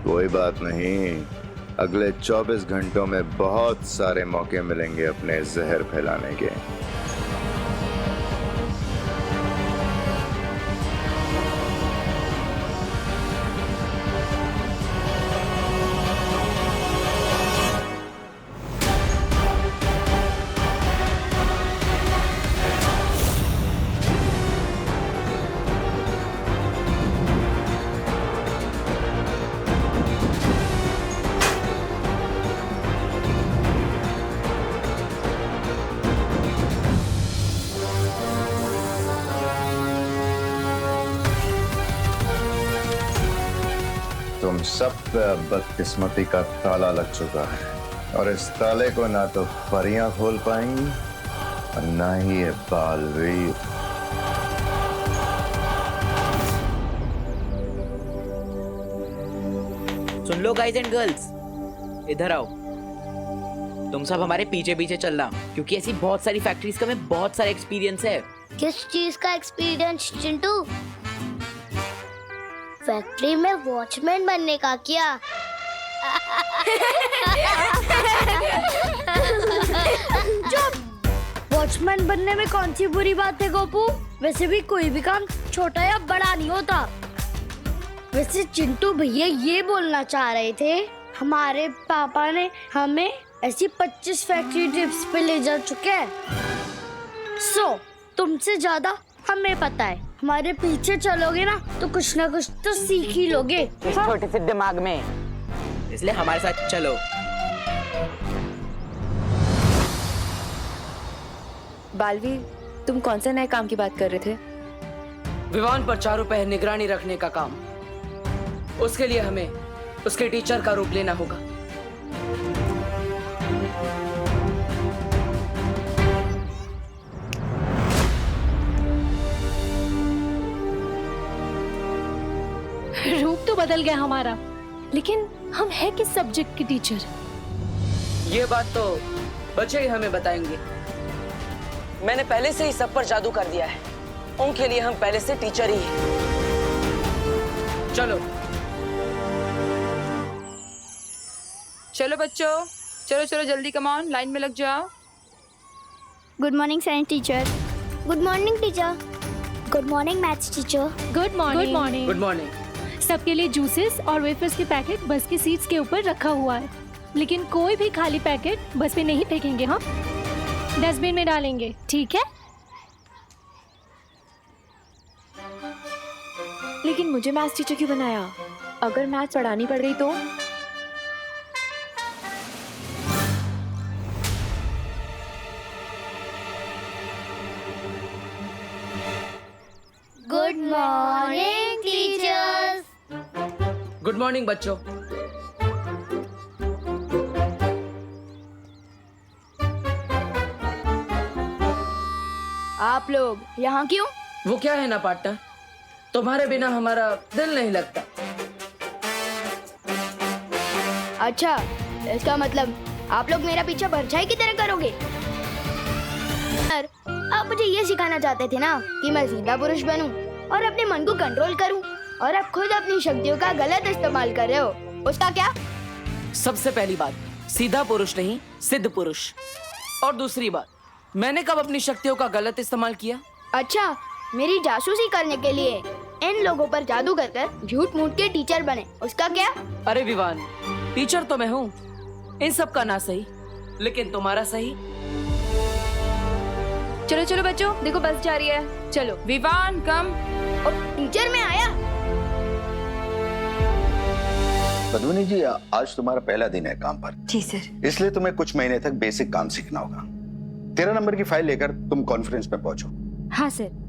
कोई बात नहीं, अगले 24 घंटों में बहुत सारे मौके मिलेंगे अपने जहर फैलाने के। तुम सब पे अब बदकिस्मती का ताला लग चुका है और इस ताले को ना तो परियां खोल पाएंगी और ना ही ये बालवीर। सुन लो गाइज एंड गर्ल्स, इधर आओ। तुम सब हमारे पीछे पीछे चलना, क्योंकि ऐसी बहुत सारी फैक्ट्रीज का हमें बहुत सारा एक्सपीरियंस है। किस चीज का एक्सपीरियंस चिंटू? फैक्ट्री में वॉचमैन बनने का क्या? वॉचमैन बनने में कौन सी बुरी बात है गोपू? वैसे भी कोई भी काम छोटा या बड़ा नहीं होता। वैसे चिंटू भैया ये बोलना चाह रहे थे, हमारे पापा ने हमें ऐसी 25 फैक्ट्री ट्रिप्स पे ले जा चुके हैं। तुमसे ज्यादा हमें पता है। हमारे पीछे चलोगे ना तो कुछ ना कुछ तो सीख ही लोगे। इस छोटे से दिमाग में, इसलिए हमारे साथ चलो। बालवीर, तुम कौन से नए काम की बात कर रहे थे? विवान पर चारों पहर निगरानी रखने का काम। उसके लिए हमें उसके टीचर का रूप लेना होगा। रूप तो बदल गया हमारा, लेकिन हम है किस सब्जेक्ट के टीचर? ये बात तो बच्चे ही हमें बताएंगे। मैंने पहले से ही सब पर जादू कर दिया है। उनके लिए हम पहले से टीचर ही हैं। चलो चलो बच्चों, चलो चलो जल्दी, कम ऑन, लाइन में लग जाओ। Good morning science teacher. Good morning teacher. Good morning maths teacher. Good morning. Good morning. Good morning. सबके लिए जूसेस और वेफर्स के पैकेट बस की सीट्स के ऊपर रखा हुआ है, लेकिन कोई भी खाली पैकेट बस पे नहीं फेंकेंगे। हम डस्टबिन में डालेंगे, ठीक है? लेकिन मुझे मैथ्स टीचर क्यों बनाया? अगर मैथ्स पढ़ानी पड़ गई तो? Good morning teachers. Good morning बच्चों। आप लोग यहाँ क्यों? वो क्या है ना पार्टनर, तुम्हारे बिना हमारा दिल नहीं लगता। अच्छा, इसका मतलब आप लोग मेरा पीछा परछाई की तरह करोगे? सर, आप मुझे ये सिखाना चाहते थे ना कि मैं सीधा पुरुष बनूं और अपने मन को कंट्रोल करूं, और आप खुद अपनी शक्तियों का गलत इस्तेमाल कर रहे हो। उसका क्या? सबसे पहली बात, सीधा पुरुष नहीं, सिद्ध पुरुष। और दूसरी बात, मैंने कब अपनी शक्तियों का गलत इस्तेमाल किया? अच्छा, मेरी जासूसी करने के लिए इन लोगों पर जादू कर झूठ मूठ के टीचर बने, उसका क्या? अरे विवान, टीचर तो मैं हूँ, इन सब का ना सही, लेकिन तुम्हारा सही। चलो चलो बच्चों, देखो बस जा रही है। चलो विवान, कम। और टीचर में आया। पद्मिनी जी, आज तुम्हारा पहला दिन है काम पर। जी सर। इसलिए तुम्हें कुछ महीने तक बेसिक काम सीखना होगा। 13 नंबर की फाइल लेकर तुम कॉन्फ्रेंस में पहुंचो। हाँ सर।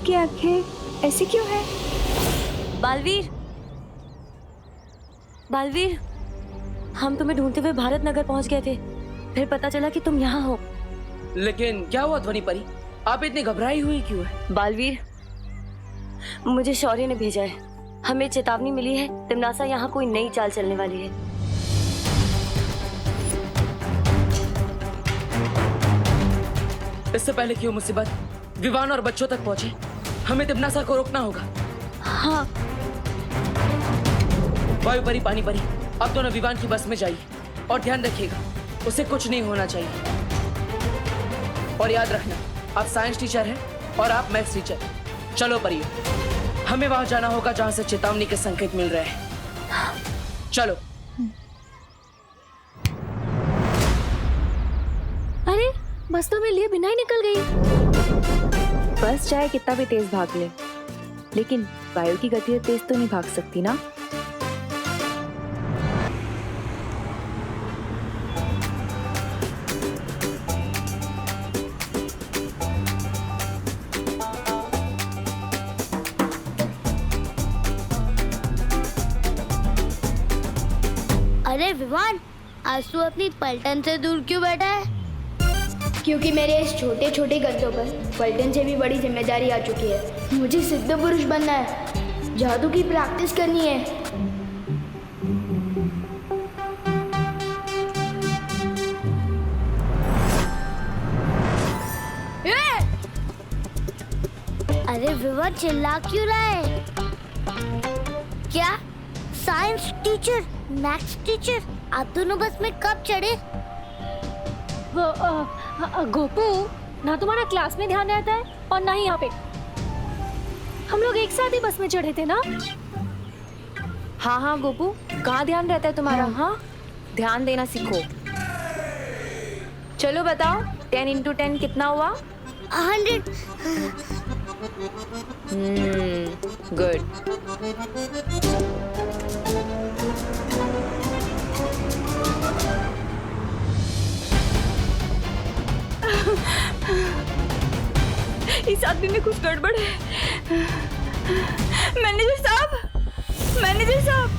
आपकी आंखें ऐसी क्यों है? बालवीर, बालवीर, हम तुम्हें ढूंढते हुए भारत नगर पहुंच गए थे, फिर पता चला कि तुम यहाँ हो। लेकिन क्या हुआ ध्वनि परी, आप इतनी घबराई हुई क्यों है? बालवीर, मुझे शौर्य ने भेजा है, हमें चेतावनी मिली है, तिमनासा यहाँ कोई नई चाल चलने वाली है। इससे पहले कि वो मुसीबत विवान और बच्चों तक पहुंचे, हमें तिमनासा को रोकना होगा। हाँ। वायु परी, पानी परी, आप दोनों विवान की बस में जाइए और ध्यान रखिएगा, उसे कुछ नहीं होना चाहिए। और याद रखना, आप साइंस टीचर हैं और आप मैथ्स टीचर। चलो परियो, हमें वहां जाना होगा जहां से चेतावनी के संकेत मिल रहे हैं। चलो। अरे बस तो मैं लिए बिना ही निकल गई। बस चाहे कितना भी तेज भाग ले, लेकिन वायु की गति से तेज तो नहीं भाग सकती ना। अरे विवान, आज तू अपनी पलटन से दूर क्यों बैठा है? क्योंकि मेरे इस छोटे छोटे गद्दों पर पलटन से भी बड़ी जिम्मेदारी आ चुकी है। मुझे सिद्ध पुरुष बनना है, जादू की प्रैक्टिस करनी है। अरे विवान, चिल्ला क्यों रहा है? क्या साइंस टीचर, मैथ्स टीचर, आप दोनों बस में कब चढ़े? गोपू, ना तुम्हारा क्लास में ध्यान रहता है और ना ही यहाँ पे। हम लोग एक साथ ही बस में चढ़े थे ना। हाँ हाँ गोपू, कहाँ ध्यान रहता है तुम्हारा? हाँ, ध्यान देना सीखो। चलो बताओ, 10 into 10 कितना हुआ? 100। गुड। इस आदमी में कुछ गड़बड़ है। मैनेजर साहब, मैनेजर साहब।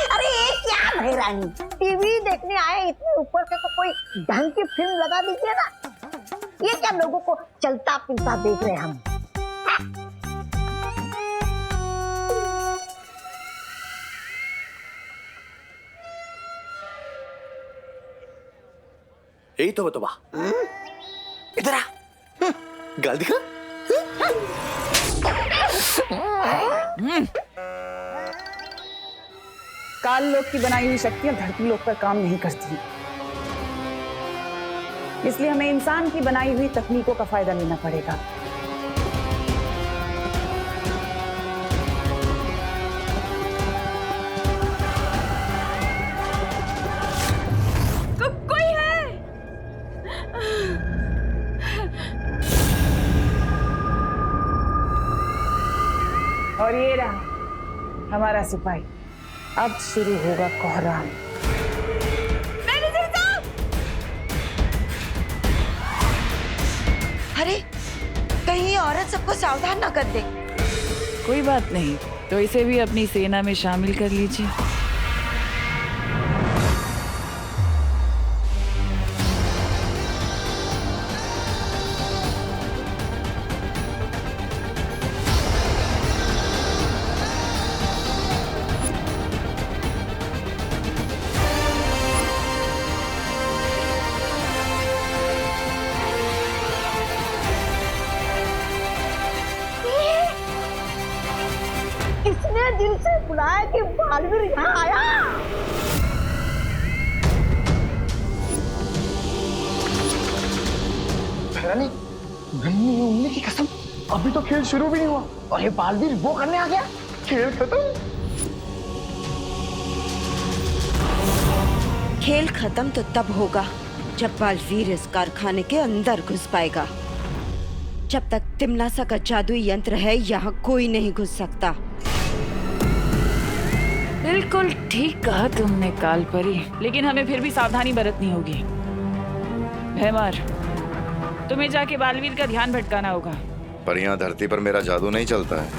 अरे ये क्या भाई रानी, टीवी देखने आए इतने ऊपर से, तो कोई ढंग की फिल्म लगा दीजिए ना। ये क्या लोगों को चलता फिरता देख रहे हैं हम। यही तो बतवा, इधर आ, गाल दिखा। काल लोक की बनाई हुई शक्तियां धरती लोक पर काम नहीं करती, इसलिए हमें इंसान की बनाई हुई तकनीकों का फायदा लेना पड़ेगा। कोई है? और ये रहा हमारा सिपाही। अब शुरू होगा कोहराम। मैनेजर साहब! अरे कहीं औरत सबको सावधान ना कर दे। कोई बात नहीं, तो इसे भी अपनी सेना में शामिल कर लीजिए। किसने दिल से बुलाया कि बालवीर यहाँ आया? रानी, गन्नी उम्मी की कसम, अभी तो खेल शुरू भी नहीं हुआ और ये बालवीर वो करने आ गया। खेल खत्म। खेल खत्म तो तब होगा जब बालवीर इस कारखाने के अंदर घुस पाएगा। जब तक तिमनासा का जादुई यंत्र है, यहाँ कोई नहीं घुस सकता। बिल्कुल ठीक कहा तुमने काल परी, लेकिन हमें फिर भी सावधानी बरतनी होगी। भैमार, तुम्हें जाके बालवीर का ध्यान भटकाना होगा। पर यहाँ धरती पर मेरा जादू नहीं चलता है।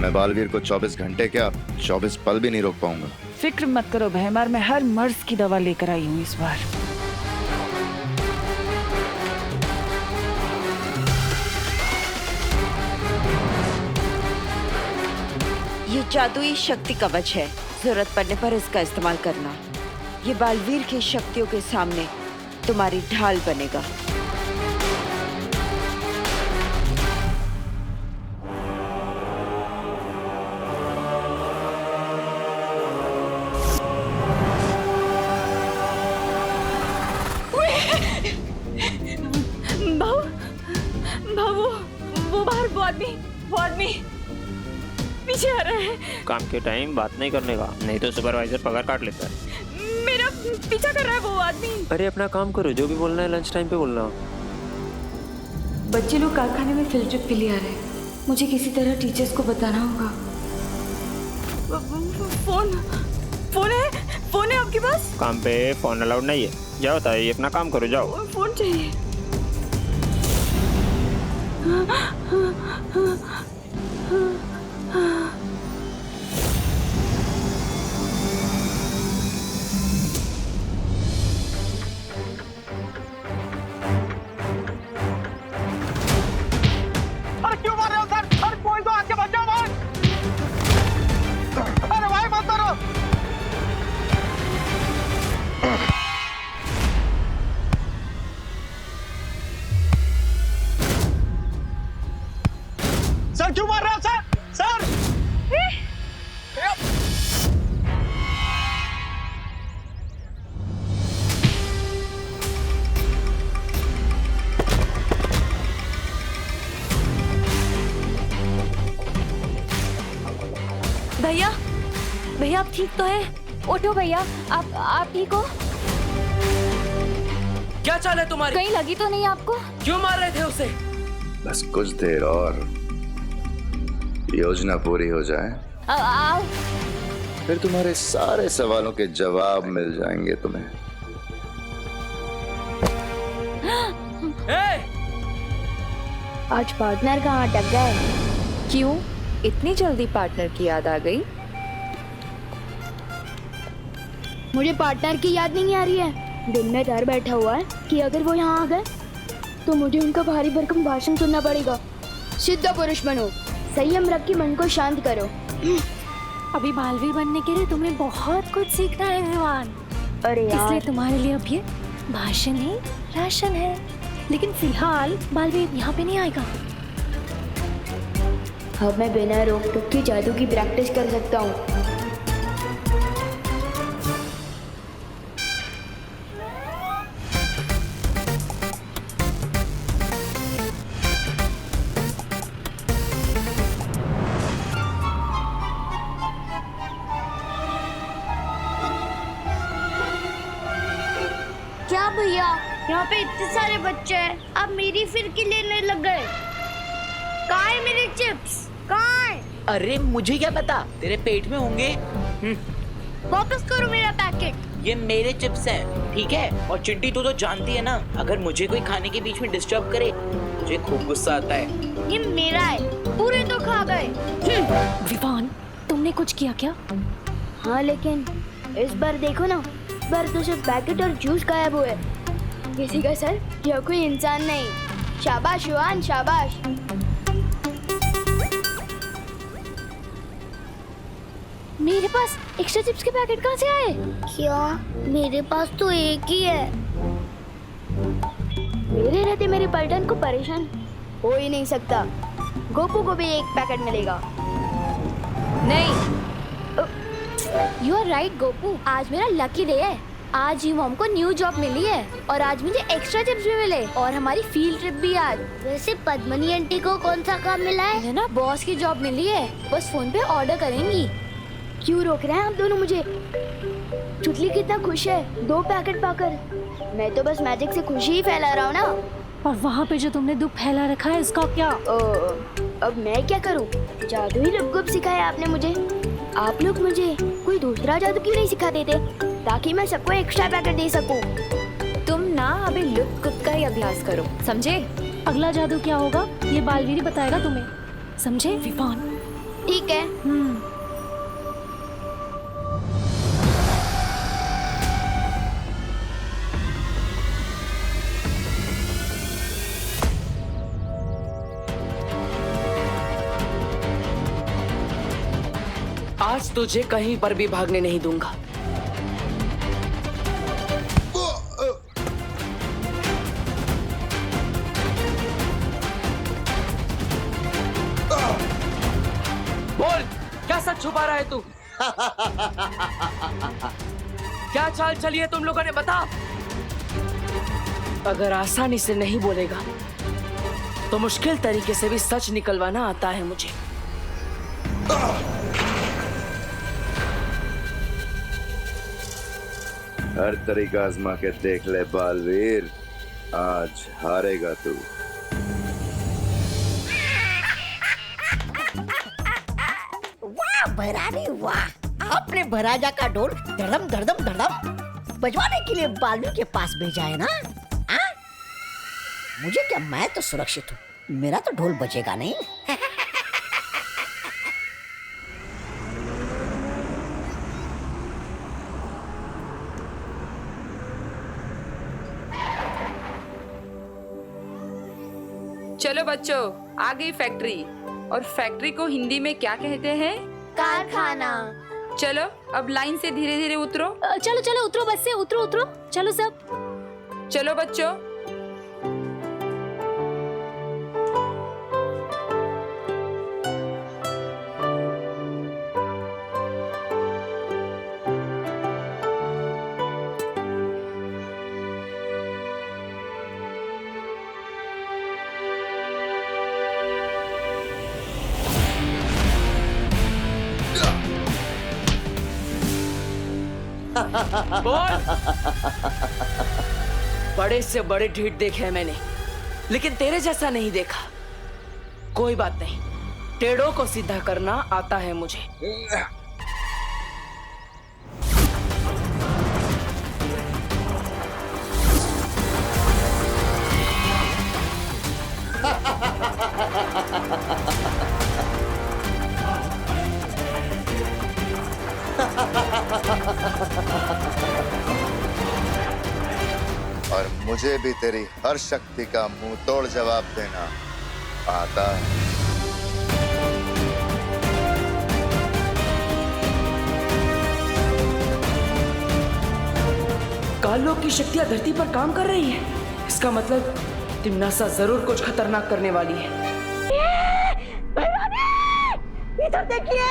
मैं बालवीर को 24 घंटे क्या 24 पल भी नहीं रोक पाऊंगा। फिक्र मत करो भैमार, मैं हर मर्ज की दवा लेकर आई हूँ इस बार। ये जादुई शक्ति कवच है, जरूरत पड़ने पर इसका इस्तेमाल करना। ये बालवीर की शक्तियों के सामने तुम्हारी ढाल बनेगा। वो बाहर वो आदमी पीछे आ रहा है। काम के टाइम बात नहीं करने का, नहीं तो सुपरवाइजर पगार काट लेता है। मेरा पीछा कर रहा है वो आदमी। अरे अपना काम करो, जो भी बोलना है लंच टाइम पे बोलना। बच्चे लोग कारखाने में फील्ड ट्रिप के लिए आ रहे हैं, मुझे किसी तरह टीचर्स को बताना होगा। फोन है आपके पास? काम पे फोन अलाउड नहीं है। जाओ ताई, अपना काम करो, जाओ। फोन चाहिए। अरे क्यों मार रहे हो सर? अरे कोई तो आके बचाओ भाई! अरे भाई मत मारो! सर क्यों मार रहे हो सर? सर! भैया आप ठीक तो हैं? उठो भैया, आप ठीक हो? क्या चाल है तुम्हारी? कहीं लगी तो नहीं आपको? क्यों मार रहे थे उसे? बस कुछ देर और योजना पूरी हो जाए, फिर तुम्हारे सारे सवालों के जवाब मिल जाएंगे तुम्हें। आज पार्टनर कहाँ अटक गए? क्यों इतनी जल्दी पार्टनर की याद आ गई? मुझे पार्टनर की याद नहीं आ रही है। दिन में डर बैठा हुआ है कि अगर वो यहाँ आ गए तो मुझे उनका भारी भरकम भाषण सुनना पड़ेगा। सिद्ध पुरुष बनो, संयम रख के मन को शांत करो। अभी बालवीर बनने के लिए तुम्हें बहुत कुछ सीखना है विवान। अरे यार, इसलिए तुम्हारे लिए अब ये भाषण ही राशन है। लेकिन फिलहाल बालवीर यहाँ पे नहीं आएगा। अब मैं बिना रोक टोक के जादू की प्रैक्टिस कर सकता हूँ। क्या भैया, यहाँ पे इतने सारे बच्चे हैं, आप मेरी फिरकी लेने लग गए। कहाँ है मेरे चिप्स? कहाँ है? अरे मुझे क्या पता, तेरे पेट में होंगे। वापस करो मेरा पैकेट। ये मेरे चिप्स हैं, ठीक है? और चिंटी तू तो जानती है ना, अगर मुझे कोई खाने के बीच में डिस्टर्ब करे मुझे खूब गुस्सा आता है। ये मेरा है, पूरे तो खा गए। विवान, तुमने कुछ किया क्या? हाँ लेकिन इस बार देखो ना, इस बार तो सिर्फ पैकेट और जूस गायब हुए। किसी का सर, यह कोई इंसान नहीं। शाबाश युवान, शाबाश। मेरे पास एक्स्ट्रा चिप्स के पैकेट कहाँ से आए? क्या? मेरे पास तो एक ही है। मेरे रहते मेरे पलटन को परेशान हो ही नहीं सकता। गोपू को भी एक पैकेट मिलेगा। नहीं। यू आर राइट गोपू, आज मेरा लकी डे है। आज ही मॉम को न्यू जॉब मिली है और आज मुझे एक्स्ट्रा चिप्स भी मिले और हमारी फील्ड ट्रिप भी आज। वैसे पद्मनी आंटी को कौन सा काम मिला है? है ना, बॉस की जॉब मिली है, बस फोन पे ऑर्डर करेंगी। क्यों रोक रहे हैं आप दोनों मुझे? चुटली कितना खुश है 2 पैकेट पाकर। मैं तो बस मैजिक से खुशी ही फैला रहा हूँ ना। और वहाँ पे जो तुमने दुख फैला रखा है, इसका क्या? अब मैं क्या करूँ? जादू ही लुप-गुप सिखाया आपने मुझे। आप लोग मुझे कोई दूसरा जादू क्यों नहीं सिखा देते ताकि मैं सबको एक्स्ट्रा पैकेट दे सकूं? तुम ना अभी लुक कुक का ही अभ्यास करो, समझे? अगला जादू क्या होगा ये बालवीर बताएगा तुम्हें, समझे विवान? ठीक है। आज तुझे कहीं पर भी भागने नहीं दूंगा। बोल, क्या सच छुपा रहा है तू? क्या चाल चली है तुम लोगों ने, बता। अगर आसानी से नहीं बोलेगा तो मुश्किल तरीके से भी सच निकलवाना आता है मुझे। हर तरीका आजमा के देख ले बालवीर, आज हारेगा तू। वाह भैरानी वाह, आपने भराजा का ढोल धड़म धड़म धड़म बजवाने के लिए बालवीर के पास भेजा है ना? हाँ? मुझे क्या, मैं तो सुरक्षित हूँ, मेरा तो ढोल बजेगा नहीं। चलो बच्चों, आ गई फैक्ट्री। और फैक्ट्री को हिंदी में क्या कहते हैं? कारखाना। चलो अब लाइन से धीरे धीरे उतरो। चलो चलो उतरो, बस से उतरो उतरो, चलो सब। चलो बच्चों। बोल। बड़े से बड़े ढीठ देखे हैं मैंने, लेकिन तेरे जैसा नहीं देखा। कोई बात नहीं, टेढ़ों को सीधा करना आता है मुझे। और मुझे भी तेरी हर शक्ति का मुंह तोड़ जवाब देना आता है। कालों की शक्तियां धरती पर काम कर रही हैं। इसका मतलब तिम्नासा जरूर कुछ खतरनाक करने वाली है। इधर देखिए,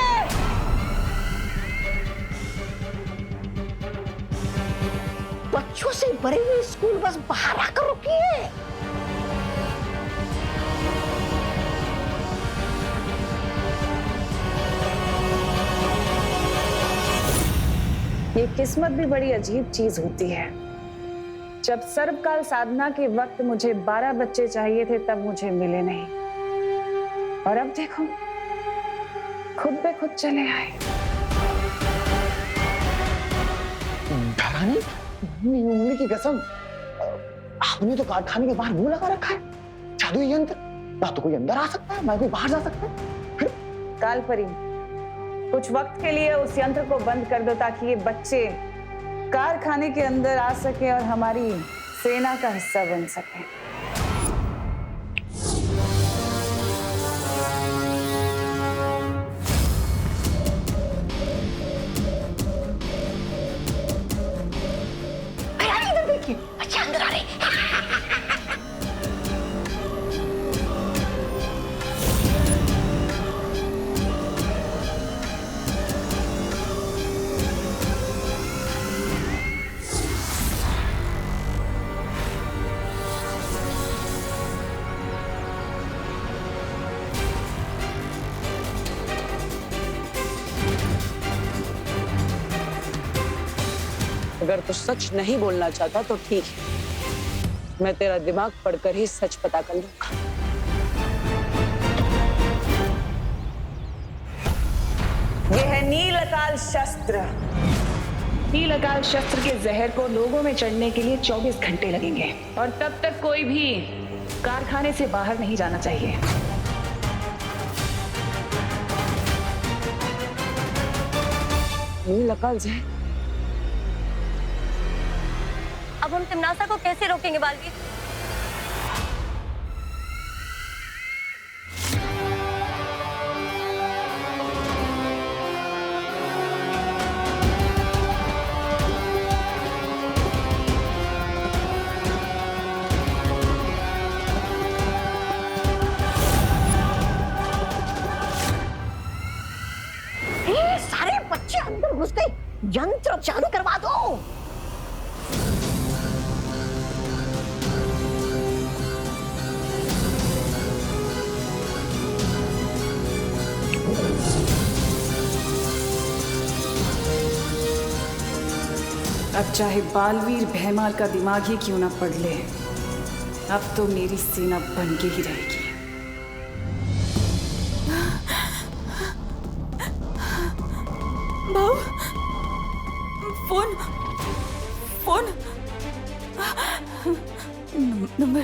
बच्चों से भरी हुई स्कूल बस बाहर आकर रुकी है। ये किस्मत भी बड़ी अजीब चीज होती है। जब सर्वकाल साधना के वक्त मुझे 12 बच्चे चाहिए थे, तब मुझे मिले नहीं, और अब देखो खुद पे खुद चले आए। रानी, उंगली की कसम, आपने तो कारखाने के बाहर मुंह लगा रखा है। जादुई यंत्र, ना तो कोई अंदर आ सकता है, ना कोई बाहर जा सकता है। कालपरी, कुछ वक्त के लिए उस यंत्र को बंद कर दो ताकि ये बच्चे कारखाने के अंदर आ सके और हमारी सेना का हिस्सा बन सके। बच्चे अंदर आ रहे। अगर तू सच नहीं बोलना चाहता तो ठीक है, मैं तेरा दिमाग पढ़कर ही सच पता कर लूंगा। ये है नील अकाल शस्त्र। नील अकाल शस्त्र के जहर को लोगों में चढ़ने के लिए 24 घंटे लगेंगे और तब तक कोई भी कारखाने से बाहर नहीं जाना चाहिए। नील अकाल जहर। अब हम तिमनासा को कैसे रोकेंगे बालवीर? सारे बच्चे अंदर घुस गए, यंत्र चालू करवा दो। अब चाहे बालवीर भैमाल का दिमाग ही क्यों ना पढ़ ले, अब तो मेरी सेना बन के ही रहेगी। भाऊ, फोन फोन नंबर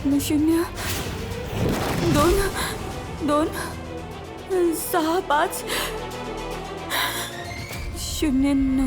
0-2-2-6-5-09।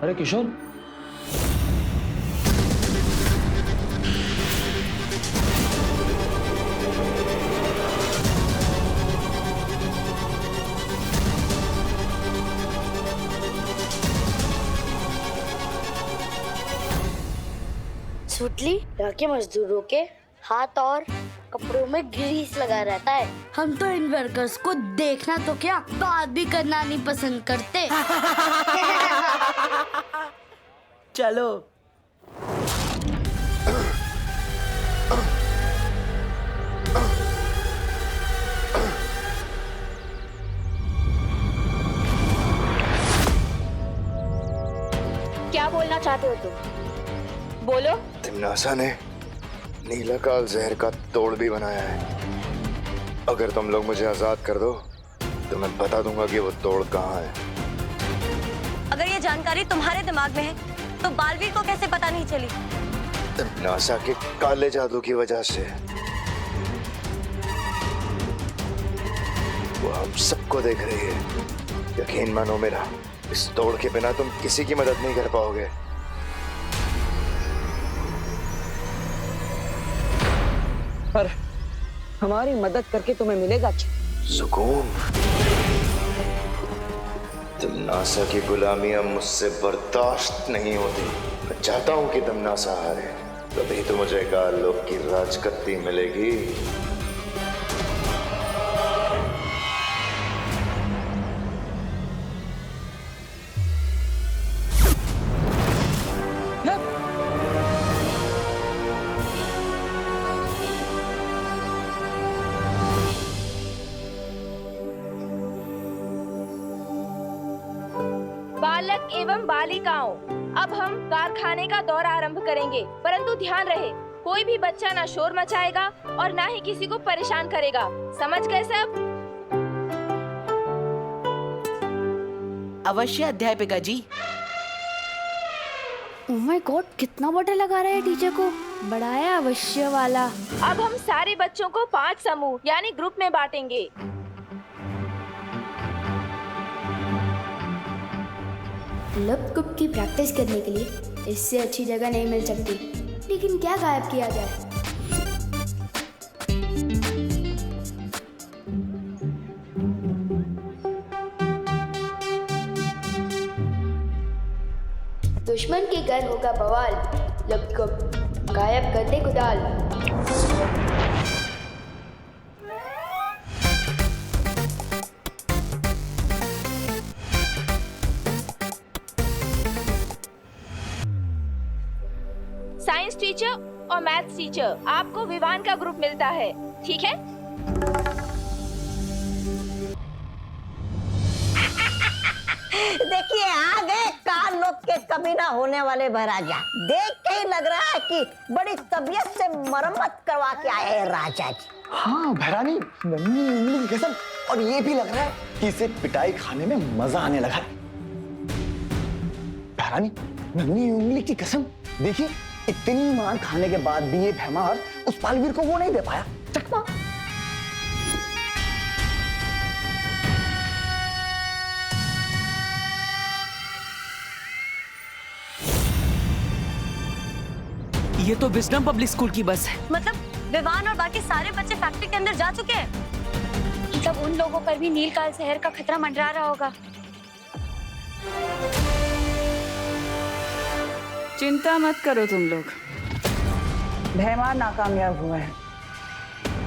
अरे किशोर, सुटली लड़के मजदूरों के हाथ और कपड़ों में ग्रीस लगा रहता है। हम तो इन वर्कर्स को देखना तो क्या, बात भी करना नहीं पसंद करते। चलो। क्या बोलना चाहते हो तुम? बोलो। तिमनासा ने नीलाकाल जहर का तोड़ भी बनाया है। अगर तुम लोग मुझे आजाद कर दो तो मैं बता दूंगा कि वो तोड़ कहाँ है। अगर ये जानकारी तुम्हारे दिमाग में है तो बालवीर को कैसे पता नहीं चली? तिमनासा के काले जादू की वजह से। वो हम सबको देख रही है। यकीन मानो मेरा, इस तोड़ के बिना तुम किसी की मदद नहीं कर पाओगे। पर हमारी मदद करके तुम्हें मिलेगा क्या? सुकून। तिमनासा की गुलामी अब मुझसे बर्दाश्त नहीं होती। मैं चाहता हूं कि तिमनासा हारे, तभी तो मुझे काल लोक की राजगद्दी मिलेगी। बालक एवं बालिकाओं, अब हम कारखाने का दौरा आरंभ करेंगे, परंतु ध्यान रहे कोई भी बच्चा ना शोर मचाएगा और ना ही किसी को परेशान करेगा। समझ गए सब? अवश्य अध्यापिका जी। ओह माय गॉड, कितना बड़ा लगा रहा है टीचर को। बड़ा है अवश्य वाला। अब हम सारे बच्चों को 5 समूह यानी ग्रुप में बांटेंगे। लप-गुप की प्रैक्टिस करने के लिए इससे अच्छी जगह नहीं मिल सकती। लेकिन क्या गायब किया जाए? दुश्मन के घर होगा बवाल। लप-गुप गायब कर दे कुदाल। साइंस टीचर और मैथ्स टीचर, आपको विवान का ग्रुप मिलता है, ठीक है? देखिए आ गए कान लोग के कभी ना होने वाले महाराजा। देख के ही लग रहा है कि बड़ी तबीयत से मरम्मत करवा के आए हैं राजा जी। हाँ भैरानी, नन्ही उंगली की कसम, और ये भी लग रहा है कि इसे पिटाई खाने में मजा आने लगा है। भैरानी, नन्ही उंगली की कसम, देखिए इतनी मार खाने के बाद भी ये भैमार उस बालवीर को वो नहीं दे पाया चकमा। ये तो विजडम पब्लिक स्कूल की बस है। मतलब विवान और बाकी सारे बच्चे फैक्ट्री के अंदर जा चुके हैं। मतलब उन लोगों पर भी नीलकाल शहर का खतरा मंडरा रहा होगा। चिंता मत करो तुम लोग। भैमार नाकामयाब हुआ है,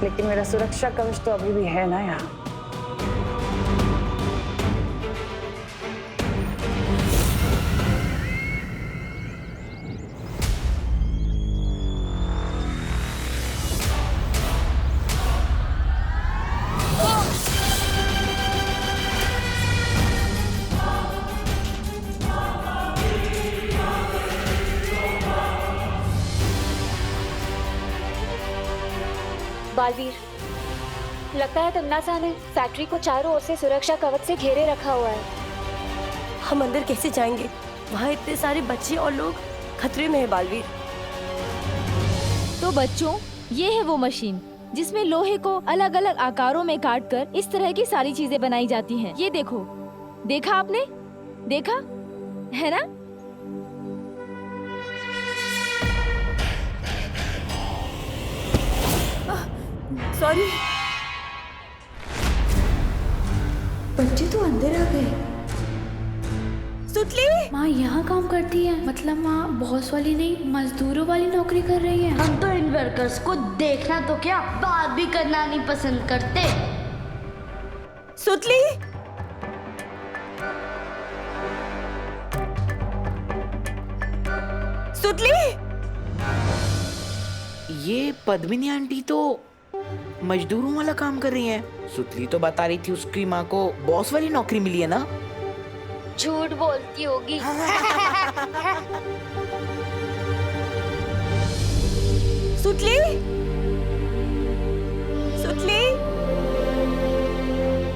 लेकिन मेरा सुरक्षा कवच तो अभी भी है ना यहाँ। बालवीर, लगता है तमन्ना ने फैक्ट्री को चारों ओर से सुरक्षा कवच से घेरे रखा हुआ है। हम अंदर कैसे जाएंगे? वहाँ इतने सारे बच्चे और लोग खतरे में है बालवीर। तो बच्चों, ये है वो मशीन जिसमें लोहे को अलग अलग आकारों में काटकर इस तरह की सारी चीजें बनाई जाती हैं। ये देखो, देखा आपने? देखा है ना? सॉरी। बच्चे तो अंदर आ गए। सुतली माँ यहाँ काम करती है, मतलब माँ बॉस वाली नहीं, मजदूरों वाली नौकरी कर रही है। हम तो इन वर्कर्स को देखना तो क्या, बात भी करना नहीं पसंद करते। सुतली, सुतली। ये पद्मिनी आंटी तो मजदूरों वाला काम कर रही हैं। सुतली तो बता रही थी उसकी माँ को बॉस वाली नौकरी मिली है ना। झूठ बोलती होगी। सुतली, सुतली,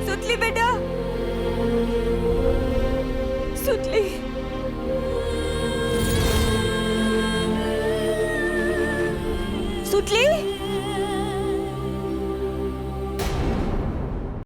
सुतली बेटा।